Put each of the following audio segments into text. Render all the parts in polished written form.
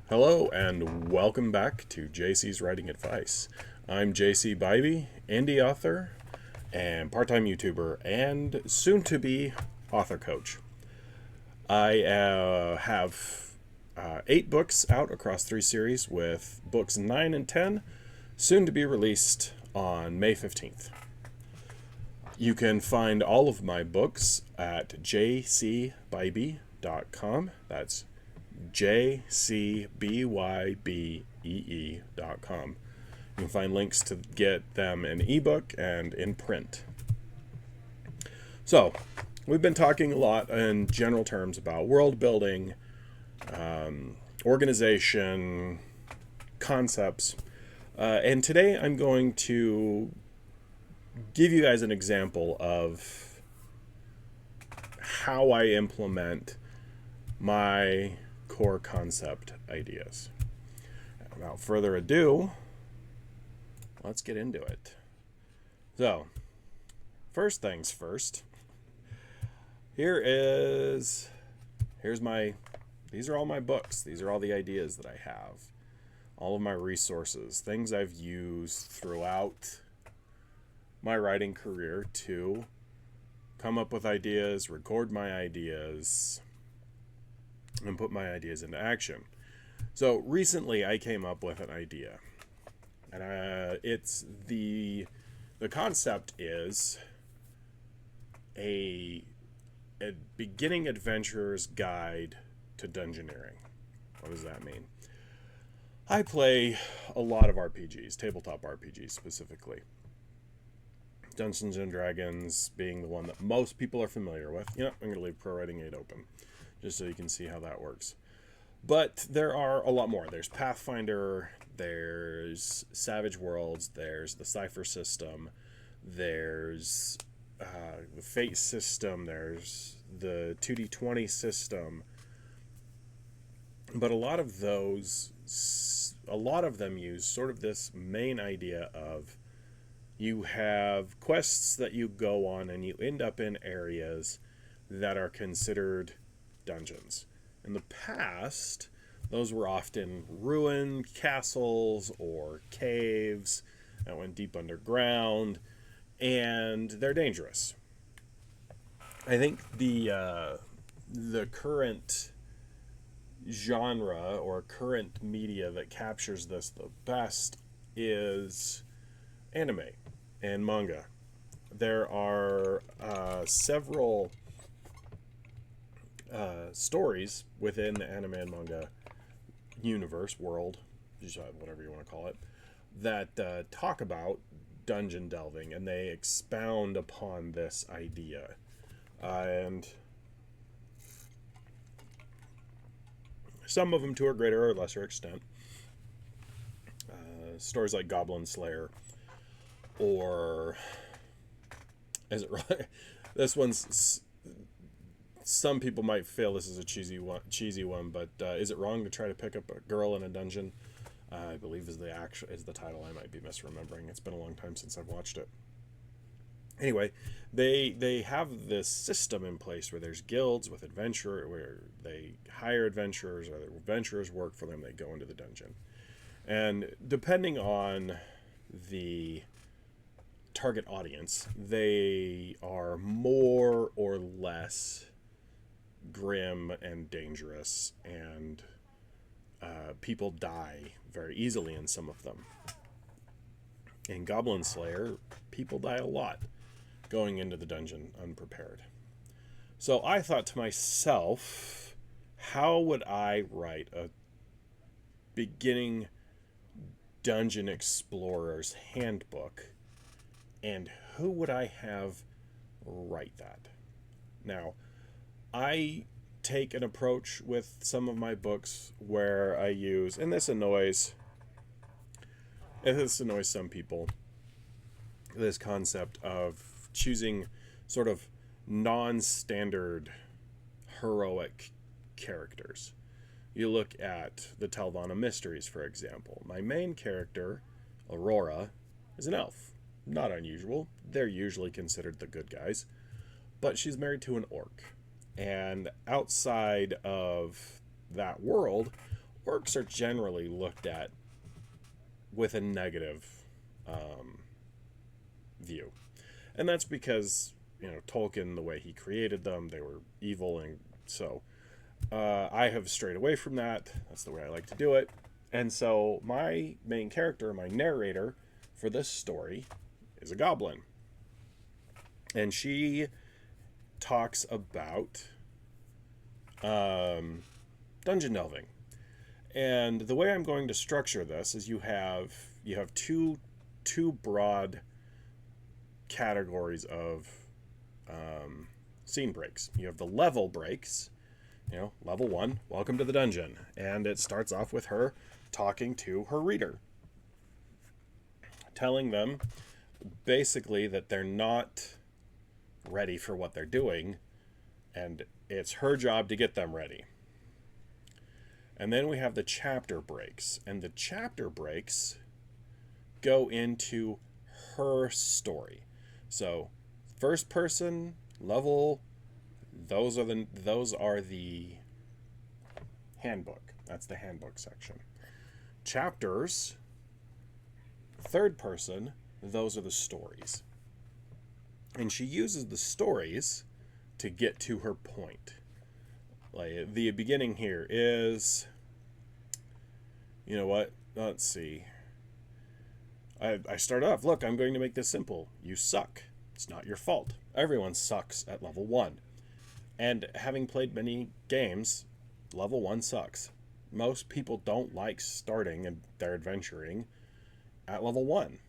Hello and welcome back to JC's Writing Advice. I'm JC Bybee, indie author and part-time YouTuber and soon-to-be author coach. I have 8 books out across 3 series, with books 9 and 10 soon to be released on May 15th. You can find all of my books at jcbybee.com. That's jcbybee.com. You can find links to get them in ebook and in print. So, we've been talking a lot in general terms about world building, organization, concepts, and today I'm going to give you guys an example of how I implement my core concept ideas. Without further ado, let's get into it. So, first things first. These are all my books. These are all the ideas that I have. All of my resources, things I've used throughout my writing career to come up with ideas, record my ideas, and put my ideas into action. So recently I came up with an idea, and it's the concept is a beginning adventurer's guide to dungeoneering. What does that mean? I play a lot of RPGs, tabletop RPGs specifically. Dungeons and Dragons being the one that most people are familiar with. I'm going to leave Pro Writing 8 open, just so you can see how that works. But there are a lot more. There's Pathfinder, there's Savage Worlds, there's the Cypher system, there's the Fate system, there's the 2D20 system. But a lot of them use sort of this main idea of you have quests that you go on and you end up in areas that are considered dungeons. In the past, those were often ruined castles or caves that went deep underground, and they're dangerous. I think the current genre or current media that captures this the best is anime and manga. There are several stories within the anime and manga universe, world, whatever you want to call it, that talk about dungeon delving, and they expound upon this idea. And some of them to a greater or lesser extent. Stories like Goblin Slayer, or is it right? This one's, some people might feel this is a cheesy one, but is it wrong to try to pick up a girl in a dungeon? I believe is the title. I might be misremembering. It's been a long time since I've watched it. Anyway, they have this system in place where there's guilds with adventure, where they hire adventurers, or the adventurers work for them. They go into the dungeon, and depending on the target audience, they are more or less grim and dangerous, and people die very easily in some of them. In Goblin Slayer, people die a lot going into the dungeon unprepared. So I thought to myself, how would I write a beginning dungeon explorer's handbook, and who would I have write that? Now, I take an approach with some of my books where I use, and this annoys some people, this concept of choosing sort of non-standard heroic characters. You look at the Telvanna Mysteries, for example. My main character, Aurora, is an elf. Not unusual. They're usually considered the good guys. But she's married to an orc. And outside of that world, orcs are generally looked at with a negative view. And that's because, Tolkien, the way he created them, they were evil, and so I have strayed away from that. That's the way I like to do it. And so my main character, my narrator for this story, is a goblin. And she talks about dungeon delving. And the way I'm going to structure this is you have two broad categories of scene breaks. You have the level breaks. Level 1, welcome to the dungeon. And it starts off with her talking to her reader, telling them basically that they're not ready for what they're doing, and it's her job to get them ready. And then we have the chapter breaks, and the chapter breaks go into her story. So first person, level, those are the handbook. That's the handbook section. Chapters, third person, those are the stories. And she uses the stories to get to her point. Like, the beginning here is, let's see. I start off, look, I'm going to make this simple. You suck. It's not your fault. Everyone sucks at level 1. And having played many games, level 1 sucks. Most people don't like starting their adventuring at level 1.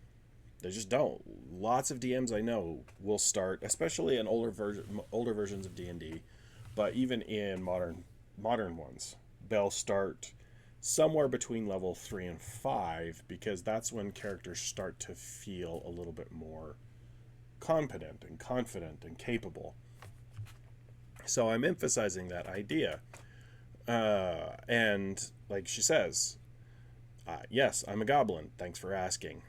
They just don't. Lots of DMs I know will start, especially in older versions of D&D, but even in modern ones, they'll start somewhere between level 3 and 5, because that's when characters start to feel a little bit more competent and confident and capable. So I'm emphasizing that idea. And like she says, yes, I'm a goblin. Thanks for asking.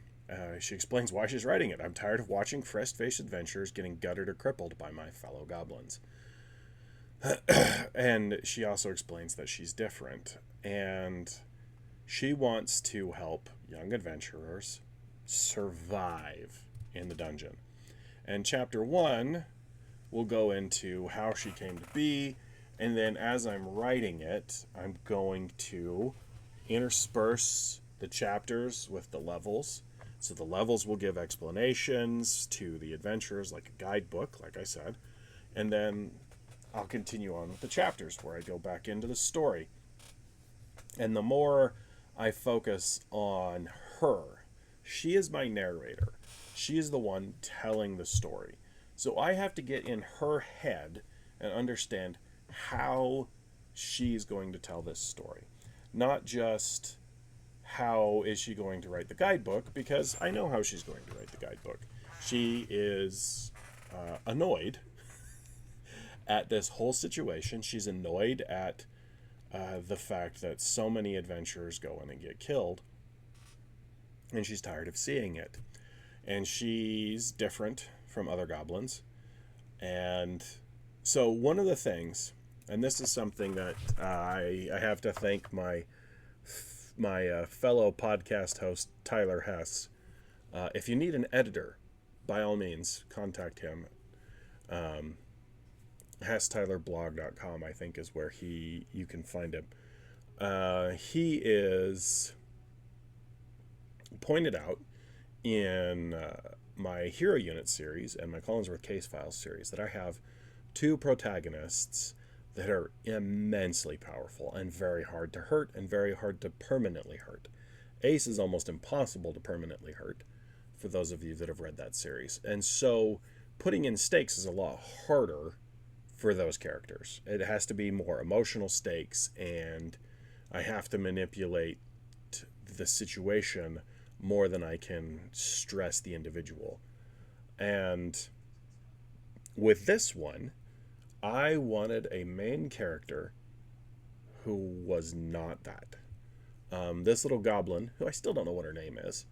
She explains why she's writing it. I'm tired of watching fresh-faced adventurers getting gutted or crippled by my fellow goblins. And she also explains that she's different. And she wants to help young adventurers survive in the dungeon. And chapter 1 will go into how she came to be. And then as I'm writing it, I'm going to intersperse the chapters with the levels. So the levels will give explanations to the adventurers, like a guidebook, like I said. And then I'll continue on with the chapters where I go back into the story. And the more I focus on her, she is my narrator. She is the one telling the story. So I have to get in her head and understand how she's going to tell this story. Not just how is she going to write the guidebook, because I know how she's going to write the guidebook. She is annoyed at this whole situation. She's annoyed at the fact that so many adventurers go in and get killed, and she's tired of seeing it. And she's different from other goblins. And so one of the things, and this is something that I have to thank my fellow podcast host, Tyler Hess. If you need an editor, by all means, contact him. HessTylerBlog.com, I think, is where you can find him. He is pointed out in my Hero Unit series and my Collinsworth Case Files series that I have two protagonists that are immensely powerful and very hard to hurt and very hard to permanently hurt. Ace is almost impossible to permanently hurt, for those of you that have read that series. And so putting in stakes is a lot harder for those characters. It has to be more emotional stakes, and I have to manipulate the situation more than I can stress the individual. And with this one, I wanted a main character who was not that. This little goblin, who I still don't know what her name is.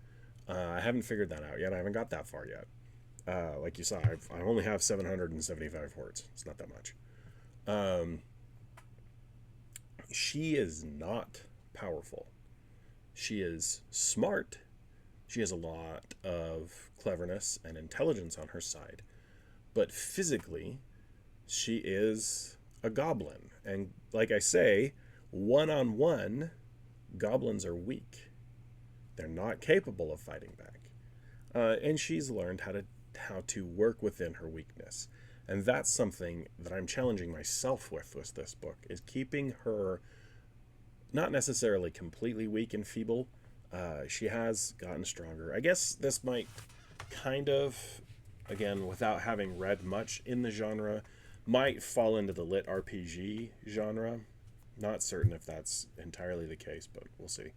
I haven't figured that out yet. I haven't got that far yet. Like you saw, I only have 775 words. It's not that much. She is not powerful. She is smart. She has a lot of cleverness and intelligence on her side. But physically, she is a goblin. And like I say, one-on-one, goblins are weak. They're not capable of fighting back. And she's learned how to work within her weakness. And that's something that I'm challenging myself with this book, is keeping her not necessarily completely weak and feeble. She has gotten stronger. I guess this might kind of, again, without having read much in the genre, might fall into the lit RPG genre. Not certain if that's entirely the case, but we'll see.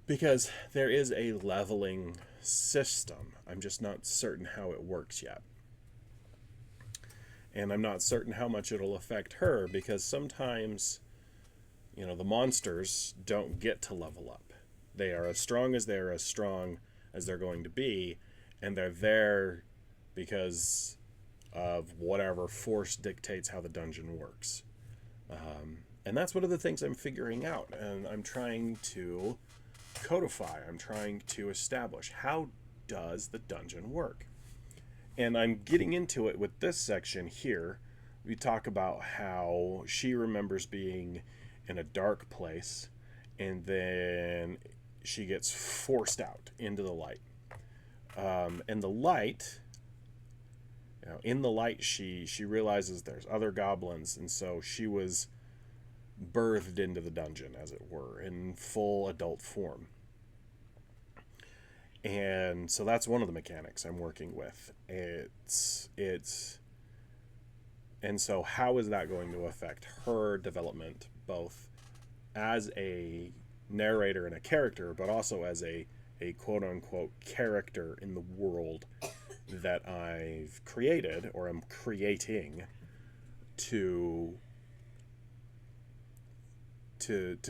Because there is a leveling system. I'm just not certain how it works yet. And I'm not certain how much it'll affect her, because sometimes, the monsters don't get to level up. They are as strong as they're going to be, and they're there because of whatever force dictates how the dungeon works. And that's one of the things I'm figuring out, and I'm trying to codify. I'm trying to establish, how does the dungeon work? And I'm getting into it with this section here. We talk about how she remembers being in a dark place, and then she gets forced out into the light. And the light, in the light, she realizes there's other goblins, and so she was birthed into the dungeon, as it were, in full adult form. And so that's one of the mechanics I'm working with. And so how is that going to affect her development, both as a narrator and a character, but also as a quote-unquote character in the world that I've created, or am creating, to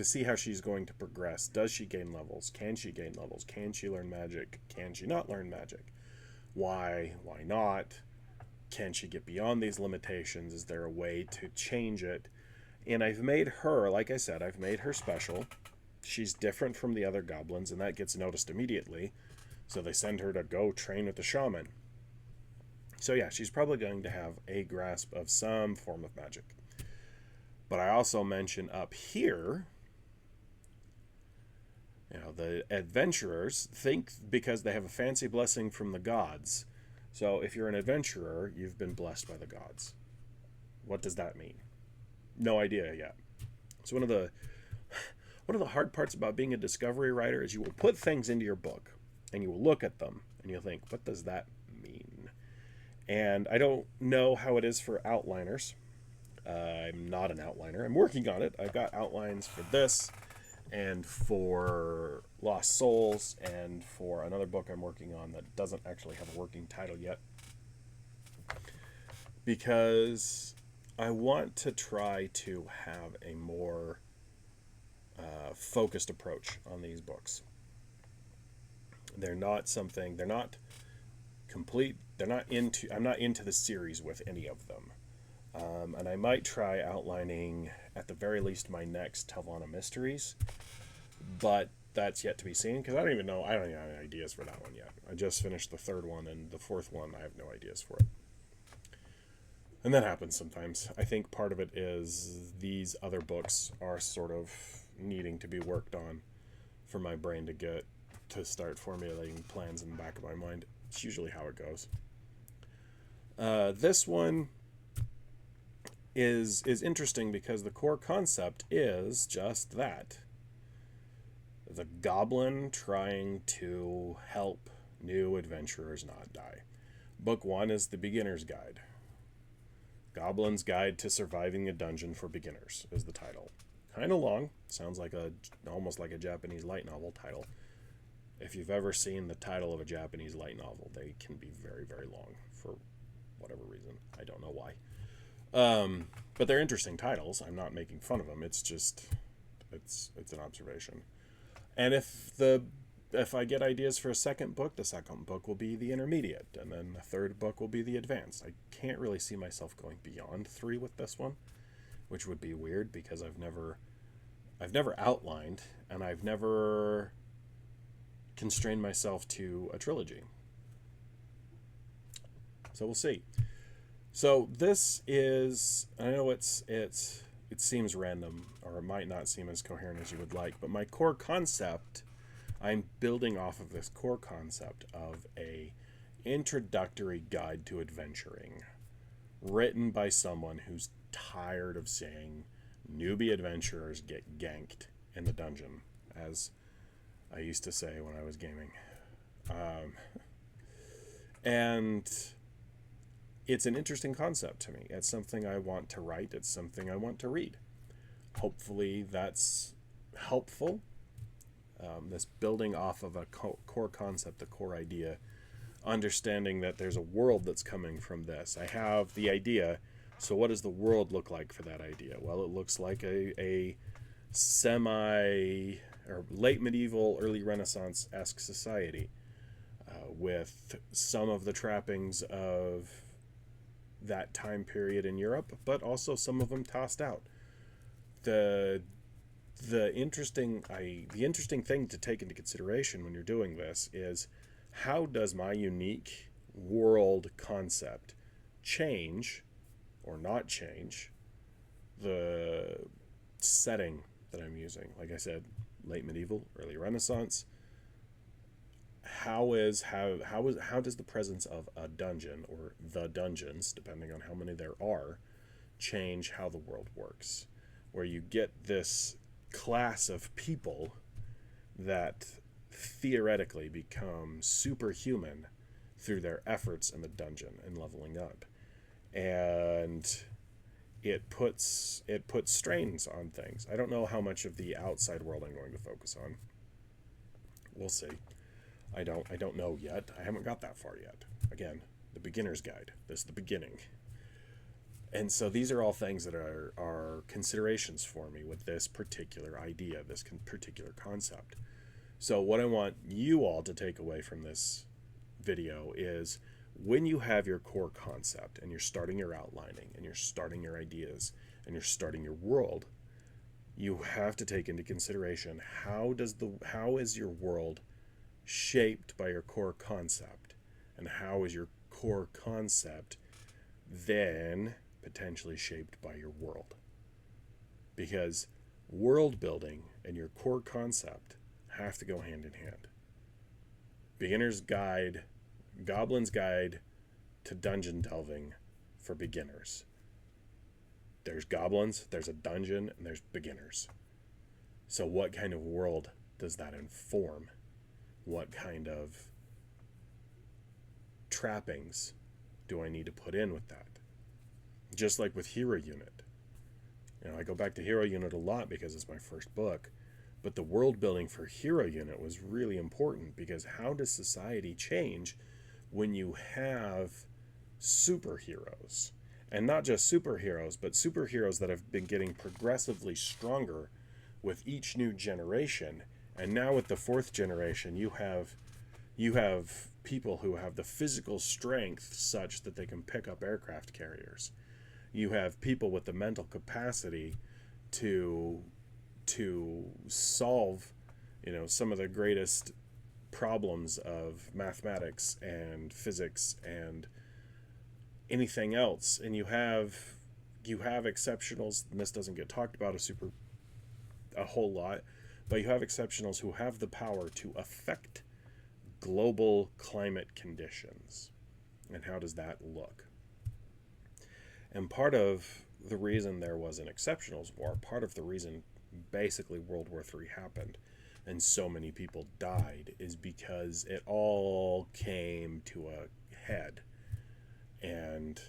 see how she's going to progress. Does she gain levels? Can she gain levels? Can she learn magic? Can she not learn magic? Why not? Can she get beyond these limitations? Is there a way to change it? And I've made her, like I said, I've made her special. She's different from the other goblins, and that gets noticed immediately. So they send her to go train with the shaman. So yeah, she's probably going to have a grasp of some form of magic. But I also mention up here, the adventurers think because they have a fancy blessing from the gods. So if you're an adventurer, you've been blessed by the gods. What does that mean? No idea yet. So one of the hard parts about being a discovery writer is you will put things into your book, and you will look at them, and you'll think, what does that mean? And I don't know how it is for outliners. I'm not an outliner. I'm working on it. I've got outlines for this, and for Lost Souls, and for another book I'm working on that doesn't actually have a working title yet, because I want to try to have a more focused approach on these books. I'm not into the series with any of them. And I might try outlining, at the very least, my next Telvanna Mysteries, but that's yet to be seen, because I don't even have any ideas for that one yet. I just finished the third one, and the fourth one, I have no ideas for it. And that happens sometimes. I think part of it is these other books are sort of needing to be worked on for my brain to start formulating plans in the back of my mind. It's usually how it goes. This one is interesting because the core concept is just that. The goblin trying to help new adventurers not die. Book 1 is the beginner's guide. Goblin's Guide to Surviving a Dungeon for Beginners is the title. Kind of long. Sounds like almost like a Japanese light novel title. If you've ever seen the title of a Japanese light novel, they can be very, very long for whatever reason. I don't know why. But they're interesting titles. I'm not making fun of them. It's just, it's an observation. And if I get ideas for a second book, the second book will be the intermediate, and then the third book will be the advanced. I can't really see myself going beyond 3 with this one, which would be weird because I've never I've never outlined, and I've never constrained myself to a trilogy. So we'll see. So this is, I know it seems random, or it might not seem as coherent as you would like, but my core concept, I'm building off of this core concept of a introductory guide to adventuring, written by someone who's tired of seeing newbie adventurers get ganked in the dungeon, as I used to say when I was gaming. And it's an interesting concept to me. It's something I want to write. It's something I want to read. Hopefully that's helpful. This building off of a core concept, a core idea, understanding that there's a world that's coming from this. I have the idea. So what does the world look like for that idea? Well, it looks like a semi or late medieval, early Renaissance-esque society with some of the trappings of that time period in Europe, but also some of them tossed out. The interesting thing to take into consideration when you're doing this is, how does my unique world concept change or not change the setting that I'm using? Like I said, late medieval, early Renaissance. How does the presence of a dungeon, or the dungeons, depending on how many there are, change how the world works? Where you get this class of people that theoretically become superhuman through their efforts in the dungeon and leveling up, and it puts strains on things. I don't know how much of the outside world I'm going to focus on. We'll see. I don't know yet. I haven't got that far yet. Again, the beginner's guide. This is the beginning. And so these are all things that are considerations for me with this particular idea, this particular concept. So what I want you all to take away from this video is, when you have your core concept and you're starting your outlining and you're starting your ideas and you're starting your world, you have to take into consideration, how is your world shaped by your core concept, and how is your core concept then potentially shaped by your world? Because world building and your core concept have to go hand in hand. Beginner's guide, Goblin's Guide to Dungeon Delving for beginners. There's goblins, there's a dungeon, and there's beginners. So what kind of world does that inform? What kind of trappings do I need to put in with that? Just like with Hero Unit. I go back to Hero Unit a lot because it's my first book, but the world building for Hero Unit was really important, because how does society change when you have superheroes? And not just superheroes, but superheroes that have been getting progressively stronger with each new generation. And now with the fourth generation, you have people who have the physical strength such that they can pick up aircraft carriers. You have people with the mental capacity to solve, some of the greatest problems of mathematics and physics and anything else. And you have exceptionals, and this doesn't get talked about a whole lot, but you have exceptionals who have the power to affect global climate conditions. And how does that look? And part of the reason there was an exceptionals war, part of the reason basically World War III happened and so many people died, is because it all came to a head, and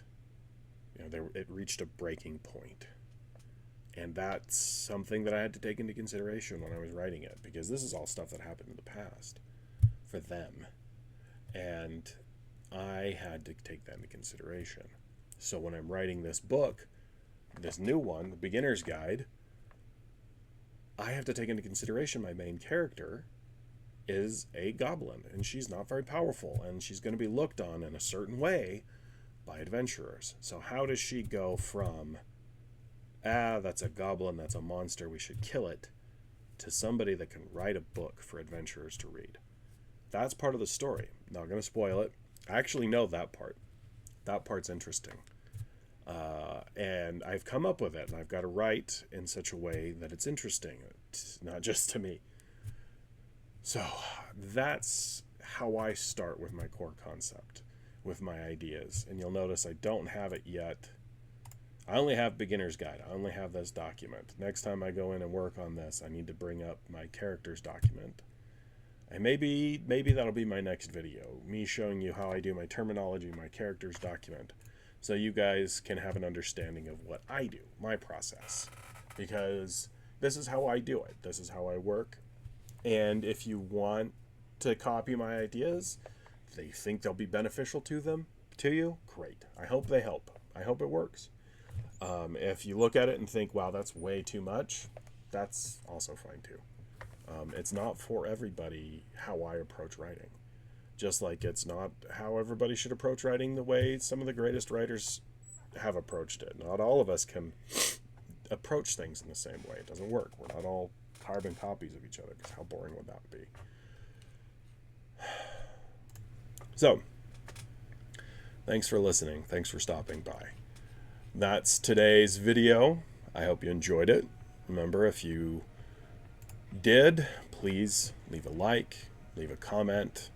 it reached a breaking point. And that's something that I had to take into consideration when I was writing it, because this is all stuff that happened in the past for them, and I had to take that into consideration. So when I'm writing this book, this new one, the Beginner's Guide, I have to take into consideration my main character is a goblin, and she's not very powerful, and she's going to be looked on in a certain way by adventurers. So how does she go from, that's a goblin, that's a monster, we should kill it, to somebody that can write a book for adventurers to read. That's part of the story. Not going to spoil it. I actually know that part. That part's interesting. And I've come up with it, and I've got to write in such a way that it's interesting, not just to me. So that's how I start with my core concept, with my ideas. And you'll notice I don't have it yet. I only have beginner's guide. I only have this document. Next time I go in and work on this, I need to bring up my characters document. And maybe that'll be my next video, me showing you how I do my terminology, my characters document, so you guys can have an understanding of what I do, my process. Because this is how I do it. This is how I work. And if you want to copy my ideas, if they think they'll be beneficial to you, great. I hope they help. I hope it works. If you look at it and think, wow, that's way too much, that's also fine too. It's not for everybody how I approach writing. Just like it's not how everybody should approach writing the way some of the greatest writers have approached it. Not all of us can approach things in the same way. It doesn't work. We're not all carbon copies of each other, because how boring would that be? So, thanks for listening. Thanks for stopping by. That's today's video. I hope you enjoyed it. Remember, if you did, please leave a like, leave a comment.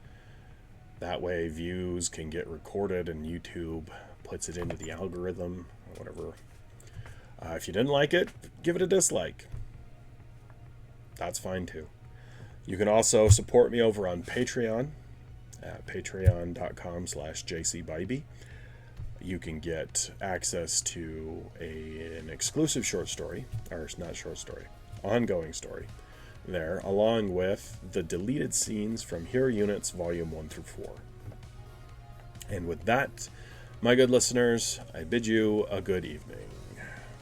That way views can get recorded and YouTube puts it into the algorithm or whatever. If you didn't like it, give it a dislike. That's fine too. You can also support me over on Patreon at patreon.com/jcbybee. You can get access to an exclusive short story, or not short story, ongoing story there, along with the deleted scenes from Hero Units Volume 1 through 4. And with that, my good listeners, I bid you a good evening.